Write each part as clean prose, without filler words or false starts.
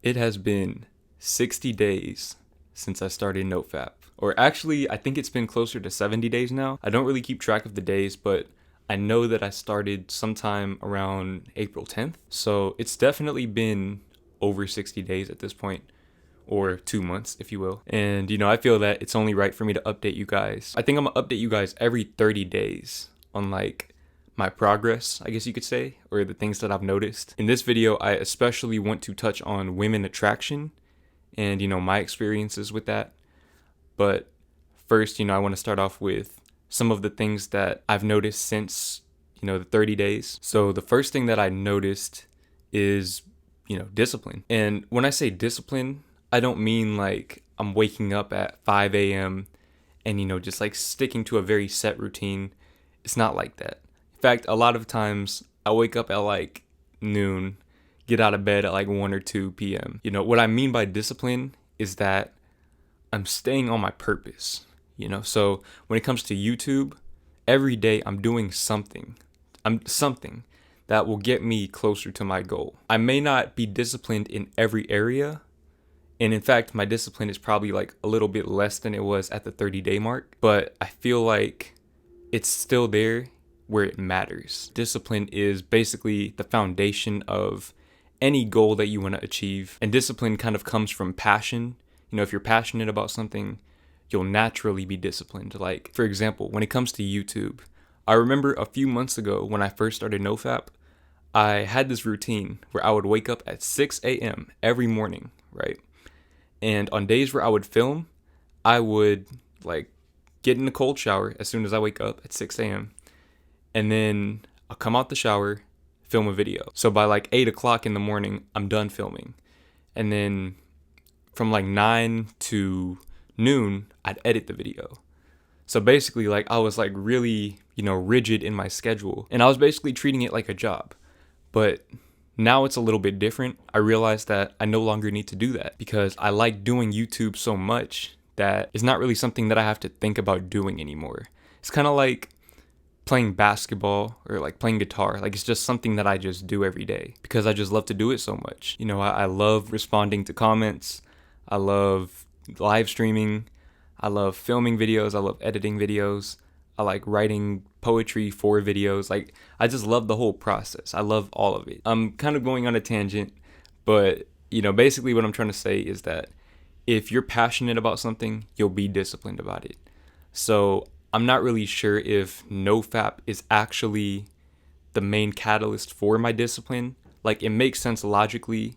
It has been 60 days since I started NoFap. Or actually, I think it's been closer to 70 days now. I don't really keep track of the days, but I know that I started sometime around April 10th. So it's definitely been over 60 days at this point, or 2 months, if you will. And, I feel that it's only right for me to update you guys. I think I'm gonna update you guys every 30 days on my progress, I guess you could say, or the things that I've noticed. In this video, I especially want to touch on women attraction and, my experiences with that. But first, I want to start off with some of the things that I've noticed since, the 30 days. So the first thing that I noticed is, discipline. And when I say discipline, I don't mean like I'm waking up at 5 a.m. and, just like sticking to a very set routine. It's not like that. In fact, a lot of times I wake up at like noon, get out of bed at like 1 or 2 p.m. What I mean by discipline is that I'm staying on my purpose, So when it comes to YouTube, every day I'm doing something. Something that will get me closer to my goal. I may not be disciplined in every area. And in fact, my discipline is probably like a little bit less than it was at the 30-day mark. But I feel like it's still there where it matters. Discipline is basically the foundation of any goal that you want to achieve. And discipline kind of comes from passion. If you're passionate about something, you'll naturally be disciplined. Like, for example, when it comes to YouTube, I remember a few months ago when I first started NoFap, I had this routine where I would wake up at 6 a.m. every morning, right? And on days where I would film, I would get in a cold shower as soon as I wake up at 6 a.m. And then I'll come out the shower, film a video. So by 8 o'clock in the morning, I'm done filming. And then from 9 to noon, I'd edit the video. So basically, I was really, rigid in my schedule. And I was basically treating it like a job. But now it's a little bit different. I realized that I no longer need to do that because I like doing YouTube so much that it's not really something that I have to think about doing anymore. It's kind of like playing basketball or playing guitar. It's just something that I just do every day because I just love to do it so much. I love responding to comments. I love live streaming. I love filming videos. I love editing videos. I like writing poetry for videos. I just love the whole process. I love all of it. I'm kind of going on a tangent, but basically what I'm trying to say is that if you're passionate about something, you'll be disciplined about it. So I'm not really sure if NoFap is actually the main catalyst for my discipline. It makes sense logically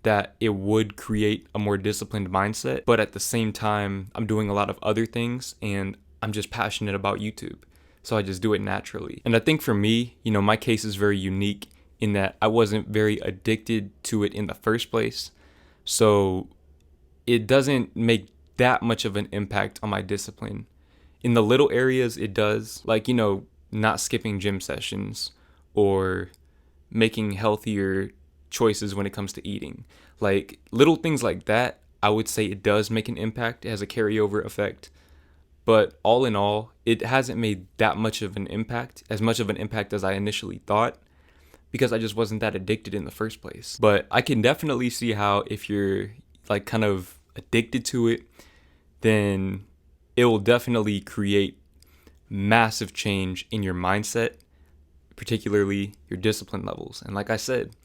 that it would create a more disciplined mindset, but at the same time, I'm doing a lot of other things and I'm just passionate about YouTube. So I just do it naturally. And I think for me, my case is very unique in that I wasn't very addicted to it in the first place. So it doesn't make that much of an impact on my discipline. In the little areas, it does, not skipping gym sessions or making healthier choices when it comes to eating. Little things like that, I would say it does make an impact. It has a carryover effect. But all in all, it hasn't made that much of an impact, as much of an impact as I initially thought, because I just wasn't that addicted in the first place. But I can definitely see how if you're kind of addicted to it, then it will definitely create massive change in your mindset, particularly your discipline levels. And like I said,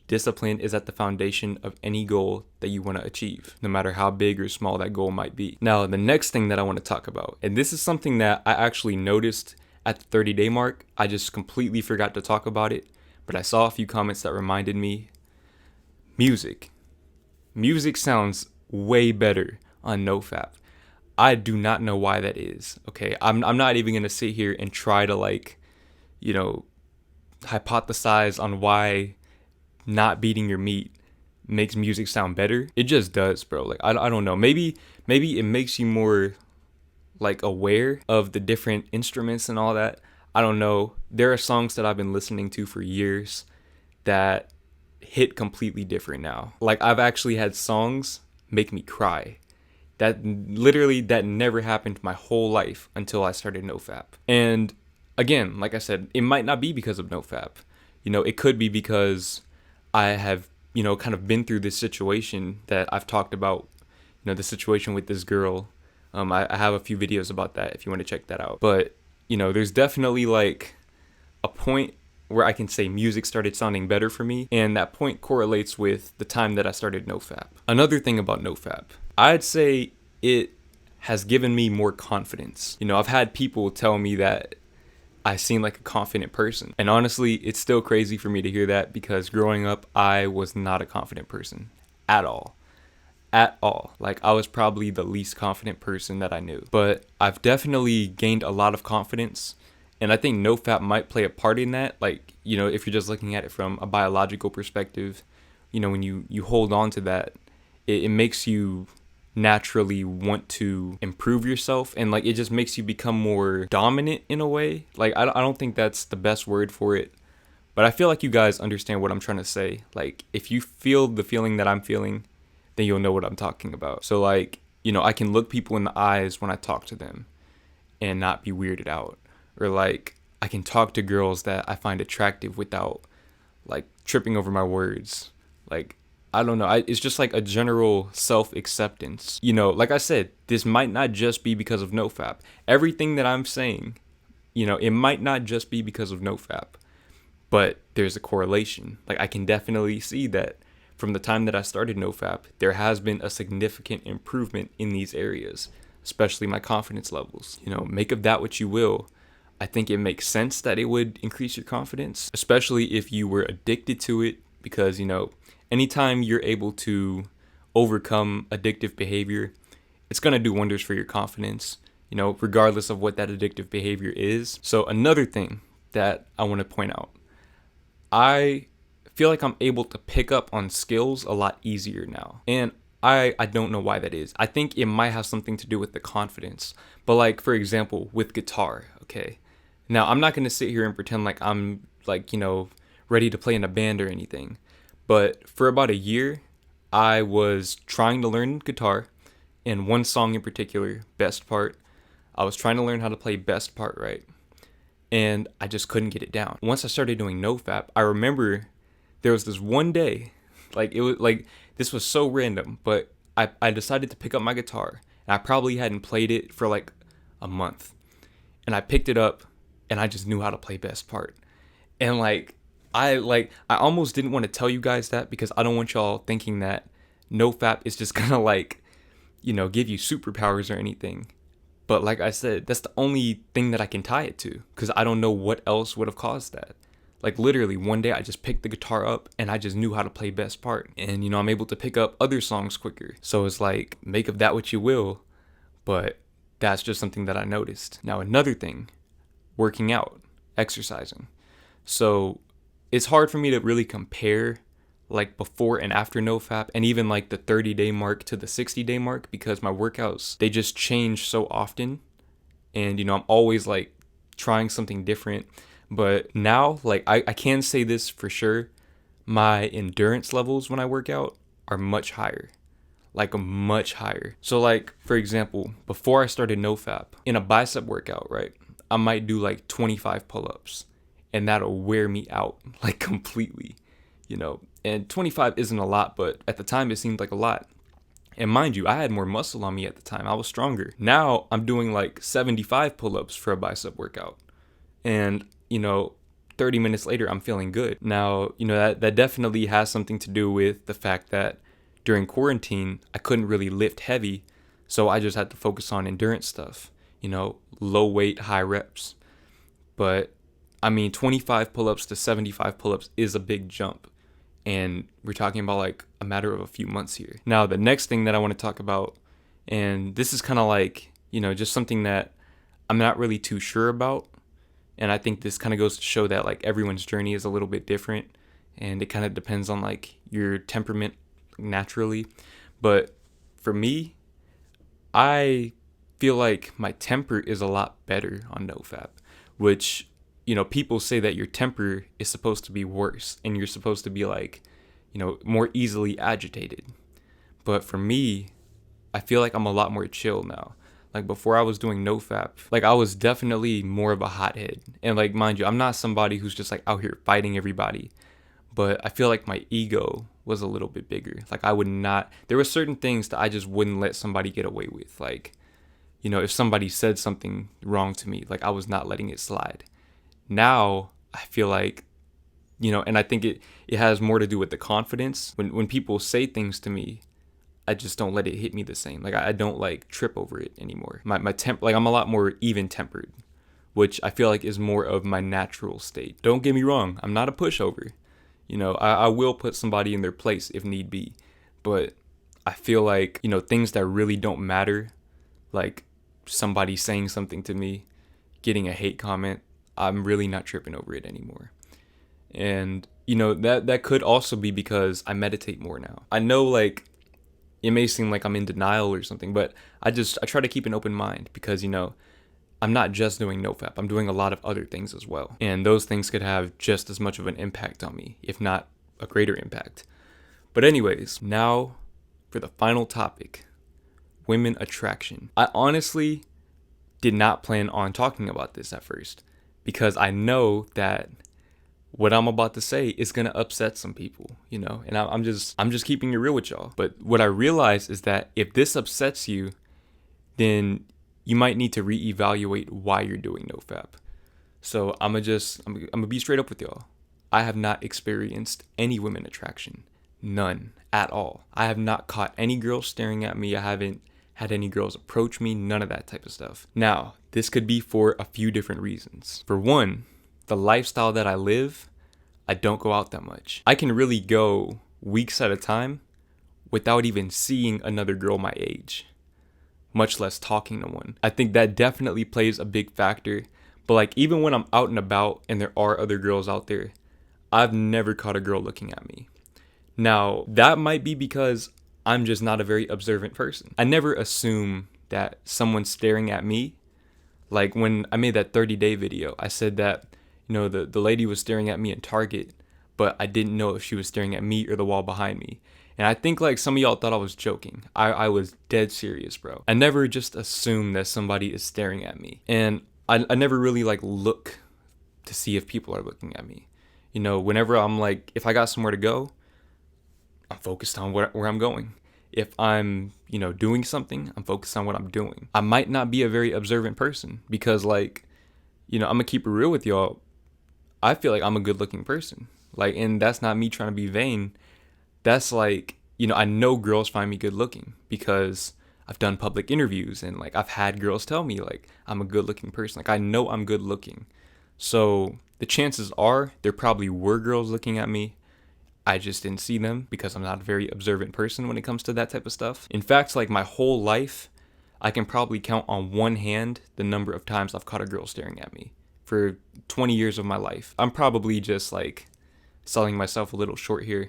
discipline is at the foundation of any goal that you want to achieve, no matter how big or small that goal might be. Now, the next thing that I want to talk about, and this is something that I actually noticed at the 30-day mark. I just completely forgot to talk about it, but I saw a few comments that reminded me. Music. Music sounds way better on NoFap. I do not know why that is. Okay, I'm not even going to sit here and try to hypothesize on why not beating your meat makes music sound better. It just does, bro. I don't know. Maybe it makes you more aware of the different instruments and all that. I don't know. There are songs that I've been listening to for years that hit completely different now. I've actually had songs make me cry. That never happened my whole life until I started NoFap. And again, like I said, it might not be because of NoFap. It could be because I have kind of been through this situation that I've talked about, the situation with this girl. I have a few videos about that if you want to check that out. But, there's definitely like a point where I can say music started sounding better for me, and that point correlates with the time that I started NoFap. Another thing about NoFap, I'd say it has given me more confidence. I've had people tell me that I seem like a confident person, and honestly, it's still crazy for me to hear that, because growing up, I was not a confident person at all. At all. Like, I was probably the least confident person that I knew. But I've definitely gained a lot of confidence, and I think NoFap might play a part in that. Like, if you're just looking at it from a biological perspective, when you hold on to that, it makes you naturally want to improve yourself, and like it just makes you become more dominant in a way. Like, I don't think that's the best word for it, but I feel like you guys understand what I'm trying to say. Like, if you feel the feeling that I'm feeling, then you'll know what I'm talking about. So like, I can look people in the eyes when I talk to them and not be weirded out. Or like, I can talk to girls that I find attractive without like tripping over my words. Like, I don't know. It's just like a general self-acceptance. Like I said, this might not just be because of NoFap. Everything that I'm saying, it might not just be because of NoFap, but there's a correlation. Like, I can definitely see that from the time that I started NoFap, there has been a significant improvement in these areas, especially my confidence levels. Make of that what you will. I think it makes sense that it would increase your confidence, especially if you were addicted to it, because, anytime you're able to overcome addictive behavior, it's going to do wonders for your confidence, regardless of what that addictive behavior is. So another thing that I want to point out, I feel like I'm able to pick up on skills a lot easier now. And I don't know why that is. I think it might have something to do with the confidence. But like, for example, with guitar, okay? Now, I'm not going to sit here and pretend like I'm like, ready to play in a band or anything. But for about a year, I was trying to learn guitar, and one song in particular, Best Part, I was trying to learn how to play Best Part right, and I just couldn't get it down. Once I started doing NoFap, I remember there was this one day, like it was like, this was so random, but I decided to pick up my guitar, and I probably hadn't played it for like a month, and I picked it up, and I just knew how to play Best Part, and like, I almost didn't want to tell you guys that, because I don't want y'all thinking that NoFap is just gonna like, give you superpowers or anything. But like I said, that's the only thing that I can tie it to, because I don't know what else would have caused that. Like, literally one day I just picked the guitar up and I just knew how to play Best Part, and I'm able to pick up other songs quicker. So it's like, make of that what you will, but that's just something that I noticed. Now, another thing, working out, exercising. So it's hard for me to really compare like before and after NoFap, and even like the 30-day mark to the 60-day mark, because my workouts, they just change so often, and I'm always like trying something different. But now, like, I can say this for sure, my endurance levels when I work out are much higher, like much higher. So like, for example, before I started NoFap, in a bicep workout, right, I might do like 25 pull-ups, and that'll wear me out like completely, and 25 isn't a lot, but at the time it seemed like a lot. And mind you, I had more muscle on me at the time. I was stronger. Now I'm doing like 75 pull-ups for a bicep workout, and 30 minutes later I'm feeling good. Now, that definitely has something to do with the fact that during quarantine I couldn't really lift heavy, so I just had to focus on endurance stuff, low weight, high reps. But I mean, 25 pull-ups to 75 pull-ups is a big jump, and we're talking about like a matter of a few months here. Now, the next thing that I want to talk about, and this is kind of like, just something that I'm not really too sure about, and I think this kind of goes to show that like everyone's journey is a little bit different, and it kind of depends on like your temperament naturally. But for me, I feel like my temper is a lot better on NoFap, which, people say that your temper is supposed to be worse, and you're supposed to be like, more easily agitated. But for me, I feel like I'm a lot more chill now. Like, before I was doing NoFap, like, I was definitely more of a hothead. And like, mind you, I'm not somebody who's just like out here fighting everybody, but I feel like my ego was a little bit bigger. Like I would not, there were certain things that I just wouldn't let somebody get away with. Like, you know, if somebody said something wrong to me, like I was not letting it slide. Now I feel like, you know, and I think it has more to do with the confidence. When people say things to me, I just don't let it hit me the same. Like I don't like trip over it anymore. My temp, like I'm a lot more even tempered, which I feel like is more of my natural state. Don't get me wrong, I'm not a pushover. You know, I will put somebody in their place if need be, but I feel like, you know, things that really don't matter, like somebody saying something to me, getting a hate comment, I'm really not tripping over it anymore. And, you know, that could also be because I meditate more now. I know, like, it may seem like I'm in denial or something, but I try to keep an open mind because, you know, I'm not just doing NoFap. I'm doing a lot of other things as well. And those things could have just as much of an impact on me, if not a greater impact. But anyways, now for the final topic, women attraction. I honestly did not plan on talking about this at first because I know that what I'm about to say is gonna upset some people, you know, and I'm just keeping it real with y'all. But what I realize is that if this upsets you, then you might need to reevaluate why you're doing NoFap. So I'm gonna be straight up with y'all. I have not experienced any women attraction, none at all. I have not caught any girls staring at me. I haven't had any girls approach me, none of that type of stuff. Now, this could be for a few different reasons. For one, the lifestyle that I live, I don't go out that much. I can really go weeks at a time without even seeing another girl my age, much less talking to one. I think that definitely plays a big factor. But like even when I'm out and about and there are other girls out there, I've never caught a girl looking at me. Now, that might be because I'm just not a very observant person. I never assume that someone's staring at me. Like when I made that 30-day video, I said that, you know, the lady was staring at me in Target, but I didn't know if she was staring at me or the wall behind me. And I think like some of y'all thought I was joking. I was dead serious, bro. I never just assume that somebody is staring at me. And I never really like look to see if people are looking at me. You know, whenever I'm like, if I got somewhere to go, I'm focused on where I'm going. If I'm, you know, doing something, I'm focused on what I'm doing. I might not be a very observant person because like, you know, I'm gonna keep it real with y'all. I feel like I'm a good looking person. Like, and that's not me trying to be vain. That's like, you know, I know girls find me good looking because I've done public interviews and like I've had girls tell me like I'm a good looking person. Like I know I'm good looking. So the chances are there probably were girls looking at me. I just didn't see them because I'm not a very observant person when it comes to that type of stuff. In fact, like my whole life, I can probably count on one hand the number of times I've caught a girl staring at me for 20 years of my life. I'm probably just like selling myself a little short here,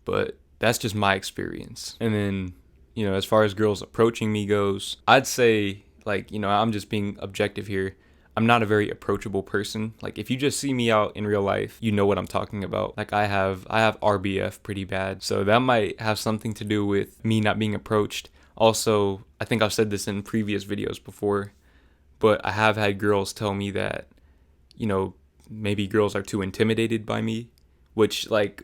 but that's just my experience. And then, you know, as far as girls approaching me goes, I'd say like, you know, I'm just being objective here. I'm not a very approachable person. Like if you just see me out in real life, you know what I'm talking about. Like I have RBF pretty bad. So that might have something to do with me not being approached. Also, I think I've said this in previous videos before, but I have had girls tell me that, you know, maybe girls are too intimidated by me, which like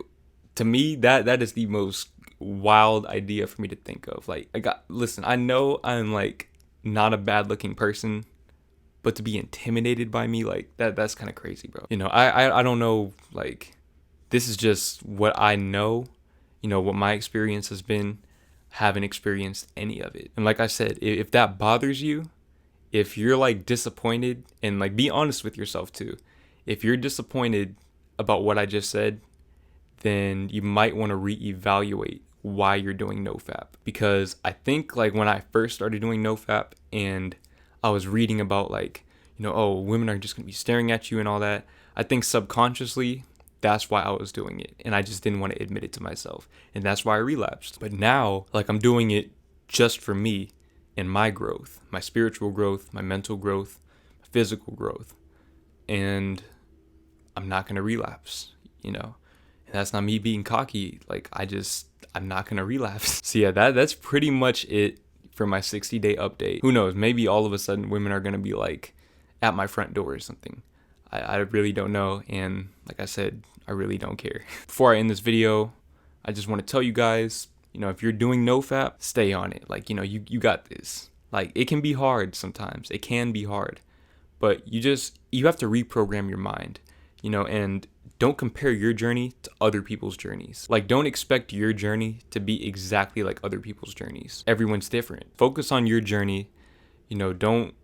to me that is the most wild idea for me to think of. Like listen, I know I'm like not a bad looking person, but to be intimidated by me, like that's kind of crazy, bro. You know, I don't know, like this is just what I know, you know, what my experience has been. Haven't experienced any of it. And like I said, if that bothers you, if you're like disappointed, and like be honest with yourself too, if you're disappointed about what I just said, then you might want to reevaluate why you're doing NoFap. Because I think like when I first started doing NoFap and I was reading about like, you know, oh, women are just going to be staring at you and all that, I think subconsciously that's why I was doing it. And I just didn't want to admit it to myself. And that's why I relapsed. But now, like I'm doing it just for me and my growth, my spiritual growth, my mental growth, my physical growth. And I'm not going to relapse, you know. And that's not me being cocky. Like I'm not going to relapse. So yeah, that's pretty much it for my 60-day update. Who knows? Maybe all of a sudden women are going to be like at my front door or something. I really don't know. And like I said, I really don't care. Before I end this video, I just want to tell you guys, if you're doing NoFap, stay on it. Like, you got this. Like, it can be hard sometimes. It can be hard. But you have to reprogram your mind, and don't compare your journey to other people's journeys. Like, don't expect your journey to be exactly like other people's journeys. Everyone's different. Focus on your journey. Don't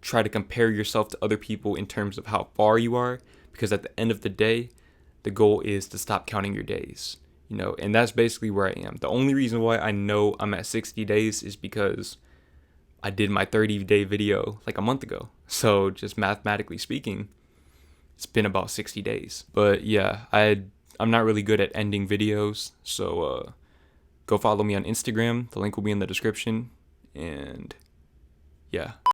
try to compare yourself to other people in terms of how far you are, because at the end of the day, the goal is to stop counting your days, and that's basically where I am. The only reason why I know I'm at 60 days is because I did my 30-day video like a month ago. So just mathematically speaking, it's been about 60 days. But yeah, I'm not really good at ending videos. So go follow me on Instagram. The link will be in the description. And yeah.